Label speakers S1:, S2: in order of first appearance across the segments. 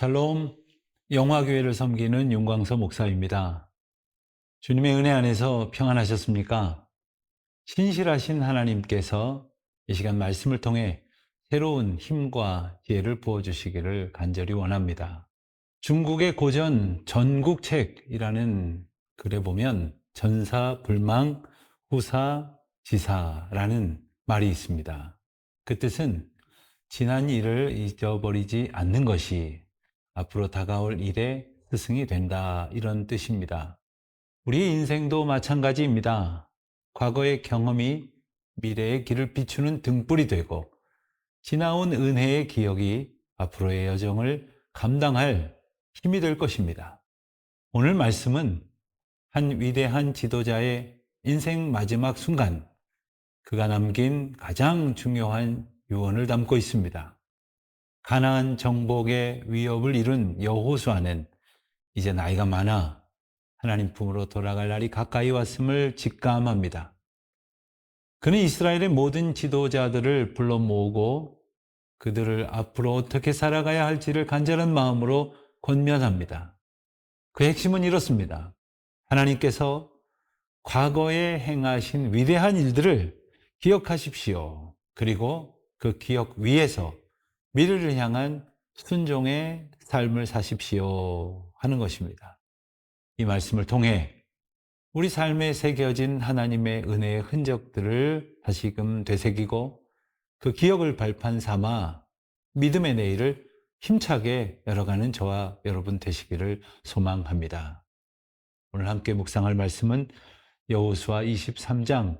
S1: 샬롬, 영화교회를 섬기는 윤광서 목사입니다. 주님의 은혜 안에서 평안하셨습니까? 신실하신 하나님께서 이 시간 말씀을 통해 새로운 힘과 지혜를 부어주시기를 간절히 원합니다. 중국의 고전 전국책이라는 글에 보면 전사불망 후사지사라는 말이 있습니다. 그 뜻은 지난 일을 잊어버리지 않는 것이 앞으로 다가올 일의 스승이 된다, 이런 뜻입니다. 우리 인생도 마찬가지입니다. 과거의 경험이 미래의 길을 비추는 등불이 되고 지나온 은혜의 기억이 앞으로의 여정을 감당할 힘이 될 것입니다. 오늘 말씀은 한 위대한 지도자의 인생 마지막 순간, 그가 남긴 가장 중요한 유언을 담고 있습니다. 가나안 정복의 위협을 이룬 여호수아는 이제 나이가 많아 하나님 품으로 돌아갈 날이 가까이 왔음을 직감합니다. 그는 이스라엘의 모든 지도자들을 불러 모으고 그들을 앞으로 어떻게 살아가야 할지를 간절한 마음으로 권면합니다. 그 핵심은 이렇습니다. 하나님께서 과거에 행하신 위대한 일들을 기억하십시오. 그리고 그 기억 위에서 미래를 향한 순종의 삶을 사십시오 하는 것입니다. 이 말씀을 통해 우리 삶에 새겨진 하나님의 은혜의 흔적들을 다시금 되새기고 그 기억을 발판 삼아 믿음의 내일을 힘차게 열어가는 저와 여러분 되시기를 소망합니다. 오늘 함께 묵상할 말씀은 여호수아 23장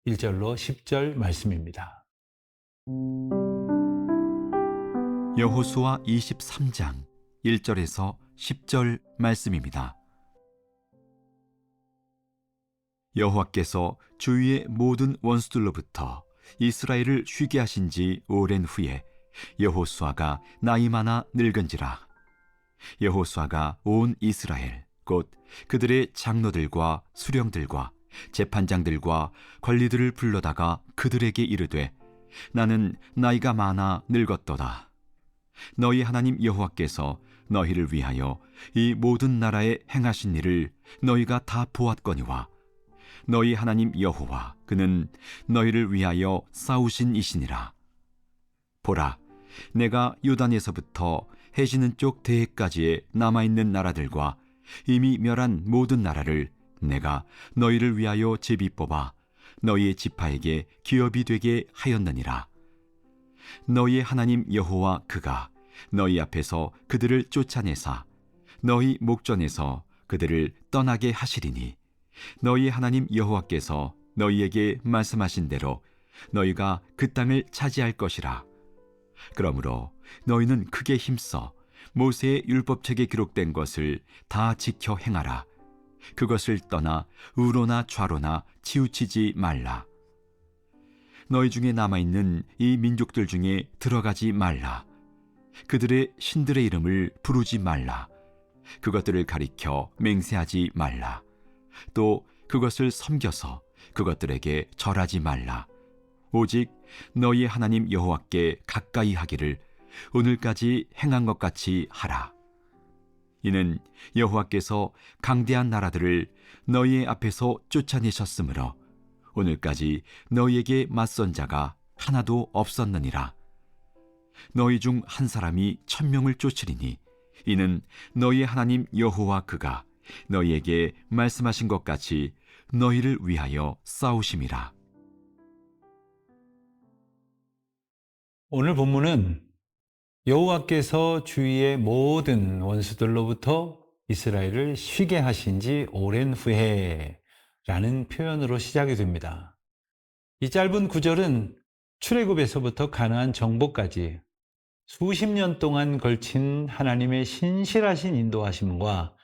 S1: 1절로 10절 말씀입니다.
S2: 여호수아 23장 1절에서 10절 말씀입니다. 여호와께서 주위의 모든 원수들로부터 이스라엘을 쉬게 하신 지 오랜 후에 여호수아가 나이 많아 늙은지라. 여호수아가 온 이스라엘 곧 그들의 장로들과 수령들과 재판장들과 관리들을 불러다가 그들에게 이르되 나는 나이가 많아 늙었도다. 너희 하나님 여호와께서 너희를 위하여 이 모든 나라에 행하신 일을 너희가 다 보았거니와 너희 하나님 여호와 그는 너희를 위하여 싸우신 이시니라. 보라, 내가 요단에서부터 해지는 쪽 대해까지의 남아있는 나라들과 이미 멸한 모든 나라를 내가 너희를 위하여 제비 뽑아 너희의 지파에게 기업이 되게 하였느니라. 너희의 하나님 여호와 그가 너희 앞에서 그들을 쫓아내사 너희 목전에서 그들을 떠나게 하시리니 너희 하나님 여호와께서 너희에게 말씀하신 대로 너희가 그 땅을 차지할 것이라. 그러므로 너희는 크게 힘써 모세의 율법책에 기록된 것을 다 지켜 행하라. 그것을 떠나 우로나 좌로나 치우치지 말라. 너희 중에 남아있는 이 민족들 중에 들어가지 말라. 그들의 신들의 이름을 부르지 말라. 그것들을 가리켜 맹세하지 말라. 또 그것을 섬겨서 그것들에게 절하지 말라. 오직 너희 하나님 여호와께 가까이 하기를 오늘까지 행한 것 같이 하라. 이는 여호와께서 강대한 나라들을 너희의 앞에서 쫓아내셨으므로 오늘까지 너희에게 맞선 자가 하나도 없었느니라. 너희 중 한 사람이 1000명을 쫓으리니 이는 너희 하나님 여호와 그가 너희에게 말씀하신 것 같이 너희를 위하여 싸우심이라.
S1: 오늘 본문은 여호와께서 주위의 모든 원수들로부터 이스라엘을 쉬게 하신 지 오랜 후에 라는 표현으로 시작이 됩니다. 이 짧은 구절은 출애굽에서부터 가나안 정복까지 수십 년 동안 걸친 하나님의 신실하신 인도하심과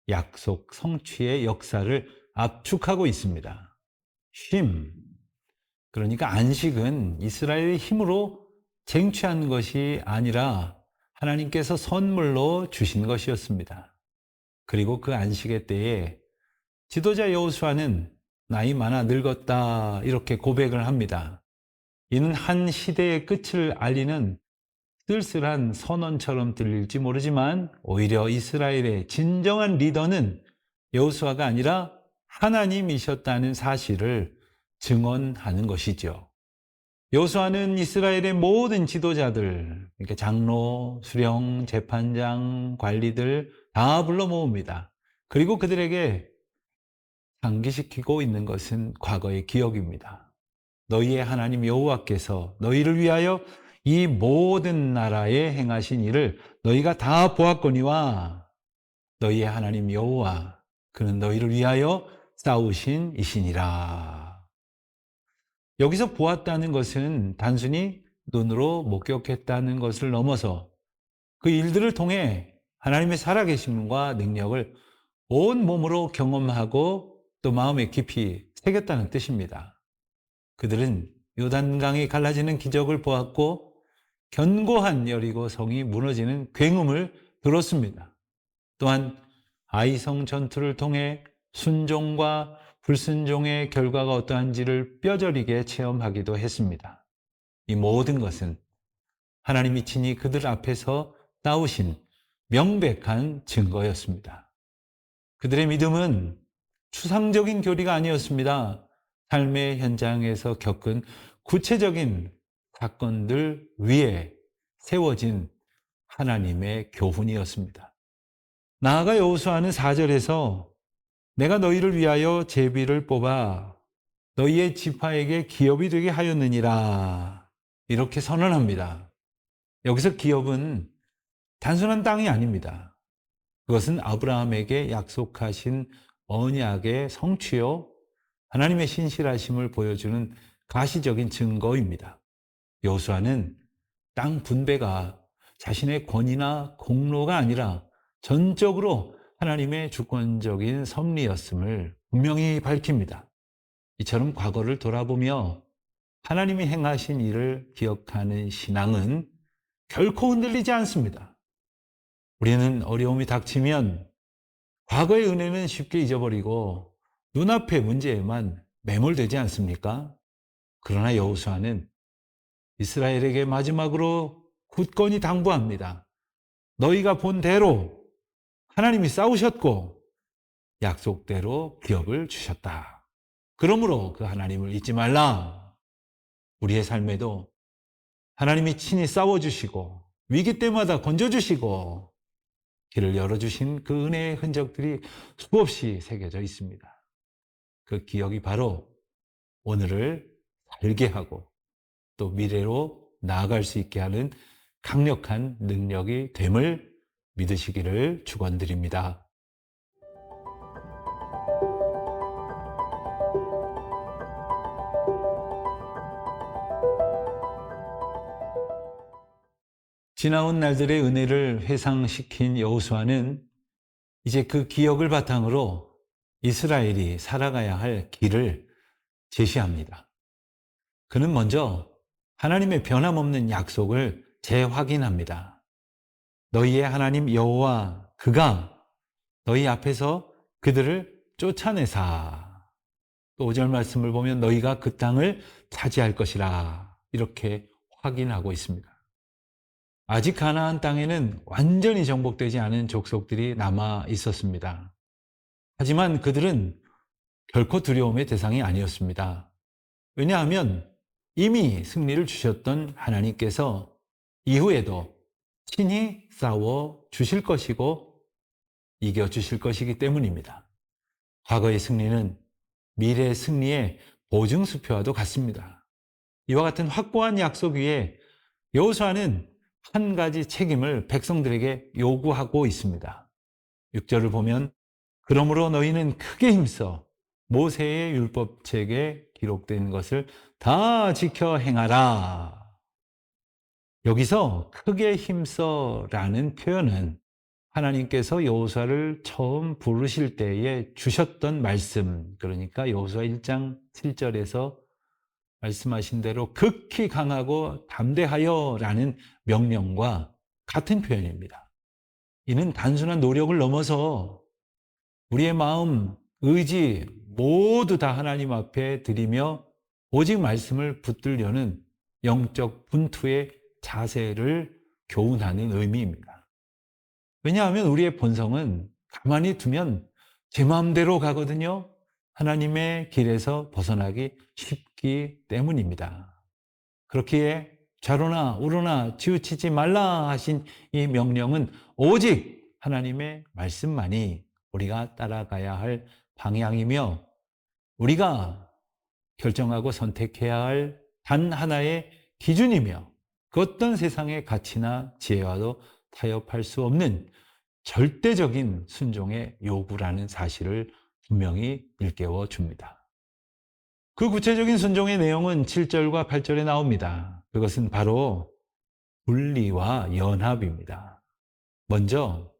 S1: 약속 성취의 역사를 압축하고 있습니다. 쉼, 그러니까 안식은 이스라엘의 힘으로 쟁취한 것이 아니라 하나님께서 선물로 주신 것이었습니다. 그리고 그 안식의 때에 지도자 여호수아는 나이 많아 늙었다 이렇게 고백을 합니다. 이는 한 시대의 끝을 알리는 쓸쓸한 선언처럼 들릴지 모르지만 오히려 이스라엘의 진정한 리더는 여호수아가 아니라 하나님이셨다는 사실을 증언하는 것이죠. 여호수아는 이스라엘의 모든 지도자들, 그러니까 장로, 수령, 재판장, 관리들 다 불러 모읍니다. 그리고 그들에게 상기시키고 있는 것은 과거의 기억입니다. 너희의 하나님 여호와께서 너희를 위하여 이 모든 나라에 행하신 일을 너희가 다 보았거니와 너희의 하나님 여호와 그는 너희를 위하여 싸우신 이시니라. 여기서 보았다는 것은 단순히 눈으로 목격했다는 것을 넘어서 그 일들을 통해 하나님의 살아계심과 능력을 온 몸으로 경험하고 또 마음에 깊이 새겼다는 뜻입니다. 그들은 요단강이 갈라지는 기적을 보았고 견고한 여리고 성이 무너지는 굉음을 들었습니다. 또한 아이성 전투를 통해 순종과 불순종의 결과가 어떠한지를 뼈저리게 체험하기도 했습니다. 이 모든 것은 하나님이 친히 그들 앞에서 싸우신 명백한 증거였습니다. 그들의 믿음은 추상적인 교리가 아니었습니다. 삶의 현장에서 겪은 구체적인 사건들 위에 세워진 하나님의 교훈이었습니다. 나아가 여호수아는 4절에서 내가 너희를 위하여 제비를 뽑아 너희의 지파에게 기업이 되게 하였느니라 이렇게 선언합니다. 여기서 기업은 단순한 땅이 아닙니다. 그것은 아브라함에게 약속하신 언약의 성취요 하나님의 신실하심을 보여주는 가시적인 증거입니다. 여호수아는 땅 분배가 자신의 권위나 공로가 아니라 전적으로 하나님의 주권적인 섭리였음을 분명히 밝힙니다. 이처럼 과거를 돌아보며 하나님이 행하신 일을 기억하는 신앙은 결코 흔들리지 않습니다. 우리는 어려움이 닥치면 과거의 은혜는 쉽게 잊어버리고 눈앞의 문제에만 매몰되지 않습니까? 그러나 여호수아는 이스라엘에게 마지막으로 굳건히 당부합니다. 너희가 본 대로 하나님이 싸우셨고 약속대로 기업을 주셨다. 그러므로 그 하나님을 잊지 말라. 우리의 삶에도 하나님이 친히 싸워주시고 위기 때마다 건져주시고 길을 열어주신 그 은혜의 흔적들이 수없이 새겨져 있습니다. 그 기억이 바로 오늘을 살게 하고 또 미래로 나아갈 수 있게 하는 강력한 능력이 됨을 믿으시기를 축원드립니다. 지나온 날들의 은혜를 회상시킨 여호수아는 이제 그 기억을 바탕으로 이스라엘이 살아가야 할 길을 제시합니다. 그는 먼저 하나님의 변함없는 약속을 재확인합니다. 너희의 하나님 여호와 그가 너희 앞에서 그들을 쫓아내사. 또 5절 말씀을 보면 너희가 그 땅을 차지할 것이라 이렇게 확인하고 있습니다. 아직 가나안 땅에는 완전히 정복되지 않은 족속들이 남아 있었습니다. 하지만 그들은 결코 두려움의 대상이 아니었습니다. 왜냐하면 이미 승리를 주셨던 하나님께서 이후에도 친히 싸워 주실 것이고 이겨 주실 것이기 때문입니다. 과거의 승리는 미래의 승리의 보증수표와도 같습니다. 이와 같은 확고한 약속 위에 여호수아는 한 가지 책임을 백성들에게 요구하고 있습니다. 6절을 보면 그러므로 너희는 크게 힘써 모세의 율법책에 기록된 것을 다 지켜 행하라. 여기서 크게 힘써라는 표현은 하나님께서 여호수아를 처음 부르실 때에 주셨던 말씀, 그러니까 여호수아 1장 7절에서 말씀하신 대로 극히 강하고 담대하여라는 명령과 같은 표현입니다. 이는 단순한 노력을 넘어서 우리의 마음, 의지 모두 다 하나님 앞에 드리며 오직 말씀을 붙들려는 영적 분투의 자세를 교훈하는 의미입니다. 왜냐하면 우리의 본성은 가만히 두면 제 마음대로 가거든요. 하나님의 길에서 벗어나기 쉽기 때문입니다. 그렇기에 좌로나 우로나 치우치지 말라 하신 이 명령은 오직 하나님의 말씀만이 우리가 따라가야 할 방향이며 우리가 결정하고 선택해야 할 단 하나의 기준이며 그 어떤 세상의 가치나 지혜와도 타협할 수 없는 절대적인 순종의 요구라는 사실을 분명히 일깨워 줍니다. 그 구체적인 순종의 내용은 7절과 8절에 나옵니다. 그것은 바로 분리와 연합입니다. 먼저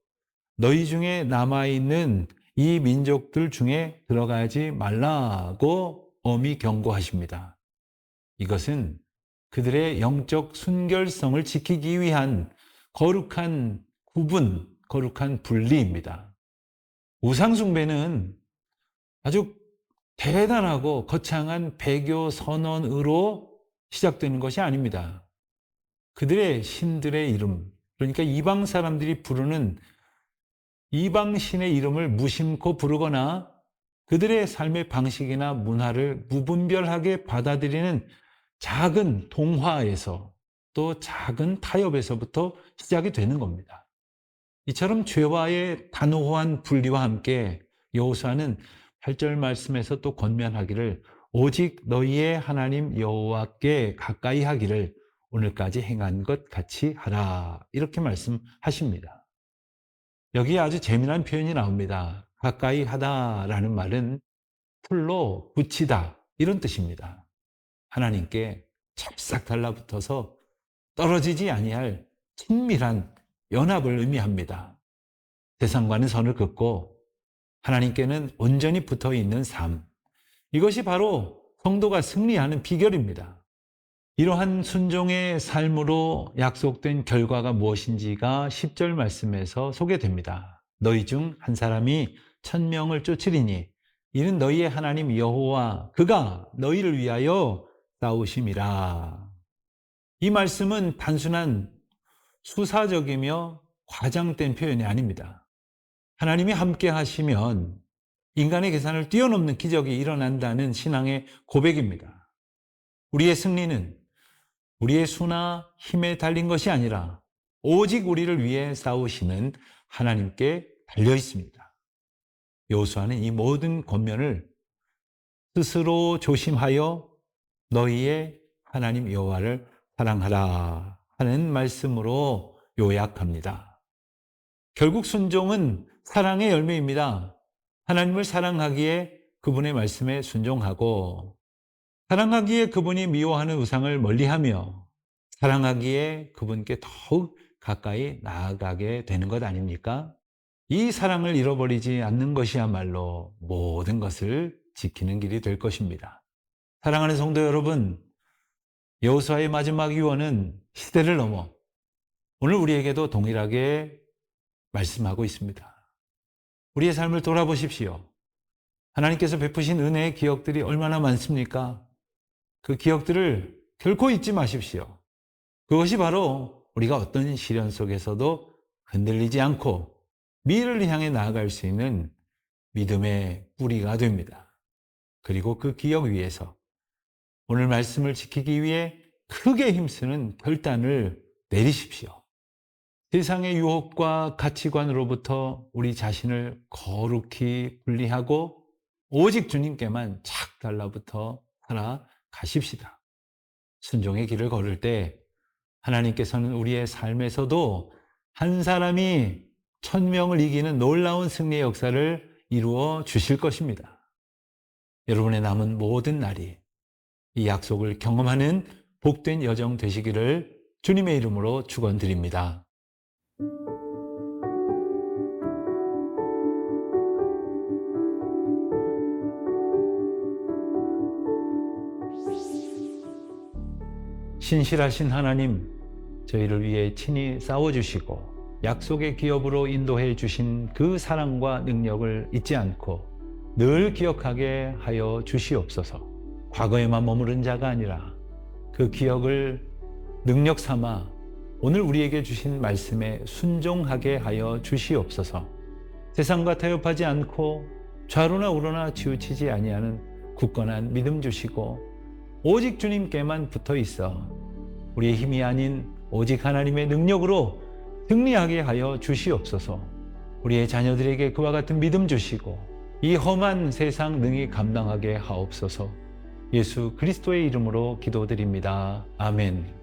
S1: 너희 중에 남아있는 이 민족들 중에 들어가지 말라고 엄히 경고하십니다. 이것은 그들의 영적 순결성을 지키기 위한 거룩한 구분, 거룩한 분리입니다. 우상숭배는 아주 대단하고 거창한 배교 선언으로 시작되는 것이 아닙니다. 그들의 신들의 이름, 그러니까 이방 사람들이 부르는 이방신의 이름을 무심코 부르거나 그들의 삶의 방식이나 문화를 무분별하게 받아들이는 작은 동화에서 또 작은 타협에서부터 시작이 되는 겁니다. 이처럼 죄와의 단호한 분리와 함께 여호수아는 8절 말씀에서 또 권면하기를 오직 너희의 하나님 여호와께 가까이 하기를 오늘까지 행한 것 같이 하라 이렇게 말씀하십니다. 여기에 아주 재미난 표현이 나옵니다. 가까이 하다라는 말은 풀로 붙이다 이런 뜻입니다. 하나님께 찹싹 달라붙어서 떨어지지 아니할 친밀한 연합을 의미합니다. 세상과는 선을 긋고 하나님께는 온전히 붙어 있는 삶. 이것이 바로 성도가 승리하는 비결입니다. 이러한 순종의 삶으로 약속된 결과가 무엇인지가 10절 말씀에서 소개됩니다. 너희 중 한 사람이 1000명을 쫓으리니 이는 너희의 하나님 여호와 그가 너희를 위하여 싸우심이라. 이 말씀은 단순한 수사적이며 과장된 표현이 아닙니다. 하나님이 함께 하시면 인간의 계산을 뛰어넘는 기적이 일어난다는 신앙의 고백입니다. 우리의 승리는 우리의 수나 힘에 달린 것이 아니라 오직 우리를 위해 싸우시는 하나님께 달려 있습니다. 여호수아는 이 모든 권면을 스스로 조심하여 너희의 하나님 여호와를 사랑하라 하는 말씀으로 요약합니다. 결국 순종은 사랑의 열매입니다. 하나님을 사랑하기에 그분의 말씀에 순종하고 사랑하기에 그분이 미워하는 우상을 멀리하며 사랑하기에 그분께 더욱 가까이 나아가게 되는 것 아닙니까? 이 사랑을 잃어버리지 않는 것이야말로 모든 것을 지키는 길이 될 것입니다. 사랑하는 성도 여러분, 여호수아의 마지막 유언은 시대를 넘어 오늘 우리에게도 동일하게 말씀하고 있습니다. 우리의 삶을 돌아보십시오. 하나님께서 베푸신 은혜의 기억들이 얼마나 많습니까? 그 기억들을 결코 잊지 마십시오. 그것이 바로 우리가 어떤 시련 속에서도 흔들리지 않고 미래를 향해 나아갈 수 있는 믿음의 뿌리가 됩니다. 그리고 그 기억 위에서 오늘 말씀을 지키기 위해 크게 힘쓰는 결단을 내리십시오. 세상의 유혹과 가치관으로부터 우리 자신을 거룩히 분리하고 오직 주님께만 착 달라붙어 살아가십시다. 순종의 길을 걸을 때 하나님께서는 우리의 삶에서도 한 사람이 1000명을 이기는 놀라운 승리의 역사를 이루어 주실 것입니다. 여러분의 남은 모든 날이 이 약속을 경험하는 복된 여정 되시기를 주님의 이름으로 축원드립니다. 신실하신 하나님, 저희를 위해 친히 싸워주시고 약속의 기업으로 인도해 주신 그 사랑과 능력을 잊지 않고 늘 기억하게 하여 주시옵소서. 과거에만 머무른 자가 아니라 그 기억을 능력 삼아 오늘 우리에게 주신 말씀에 순종하게 하여 주시옵소서. 세상과 타협하지 않고 좌로나 우로나 치우치지 아니하는 굳건한 믿음 주시고 오직 주님께만 붙어 있어 우리의 힘이 아닌 오직 하나님의 능력으로 승리하게 하여 주시옵소서. 우리의 자녀들에게 그와 같은 믿음 주시고 이 험한 세상 능히 감당하게 하옵소서. 예수 그리스도의 이름으로 기도드립니다. 아멘.